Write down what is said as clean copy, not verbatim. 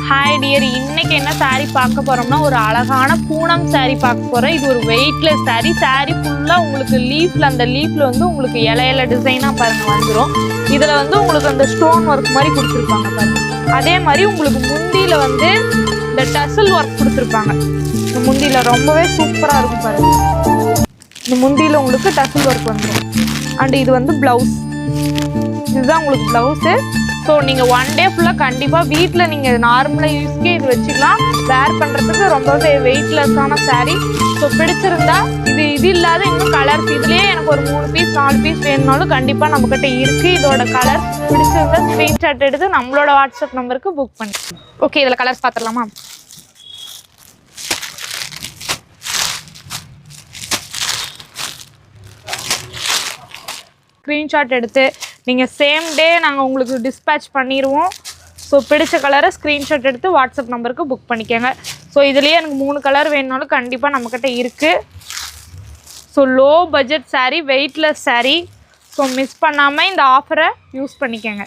Hi dear, இன்னைக்கு என்ன saree பார்க்க போறோம்னா ஒரு அழகான பூனம் saree பார்க்க போறோம். இது ஒரு வெயிட்லெஸ் saree. saree ஃபுல்லா உங்களுக்கு அந்த லீஃப்ல வந்து உங்களுக்கு இலையில டிசைனா பாருங்க வந்துரும். இதுல வந்து உங்களுக்கு அந்த ஸ்டோன் ஒர்க் மாதிரி கொடுத்துருப்பாங்க பாருங்க. அதே மாதிரி உங்களுக்கு முந்தியில வந்து இந்த டசல் ஒர்க் கொடுத்துருப்பாங்க. இந்த முந்தியில ரொம்பவே சூப்பரா இருக்கும் பாருங்க. இந்த முந்தியில உங்களுக்கு டசல் ஒர்க் வந்துடும். அண்ட் இது வந்து பிளவுஸ். இதுதான் உங்களுக்கு பிளவுஸு. ஸோ நீங்கள் ஒன் டே ஃபுல்லாக கண்டிப்பாக வீட்டில் நீங்கள் நார்மலாக யூஸ்க்கே இது வச்சுக்கலாம். வேர் பண்ணுறதுக்கு ரொம்பவே வெயிட்லெஸ்ஸான saree. ஸோ பிடிச்சிருந்தா இது இல்லாத இன்னும் கலர்ஸ் இதுலேயே எனக்கு ஒரு 3 பீஸ் 4 பீஸ் வேணும்னாலும் கண்டிப்பாக நம்மக்கிட்ட இருக்குது. இதோட கலர் பிடிச்சிருந்தா ஸ்க்ரீன்ஷாட் எடுத்து நம்மளோட வாட்ஸ்அப் நம்பருக்கு புக் பண்ணி. ஓகே, இதில் கலர்ஸ் பார்த்துடலாமா? ஸ்க்ரீன்ஷாட் எடுத்து நீங்கள் சேம் டே நாங்கள் உங்களுக்கு டிஸ்பேட்ச் பண்ணிடுவோம். ஸோ பிடிச்ச கலரை ஸ்க்ரீன்ஷாட் எடுத்து வாட்ஸ்அப் நம்பருக்கு புக் பண்ணிக்கோங்க. ஸோ இதுலேயே எனக்கு 3 கலர் வேணுனாலும் கண்டிப்பாக நம்மக்கிட்ட இருக்குது. So low budget saree, weightless saree. So miss பண்ணாமல் இந்த ஆஃபரை யூஸ் பண்ணிக்கோங்க.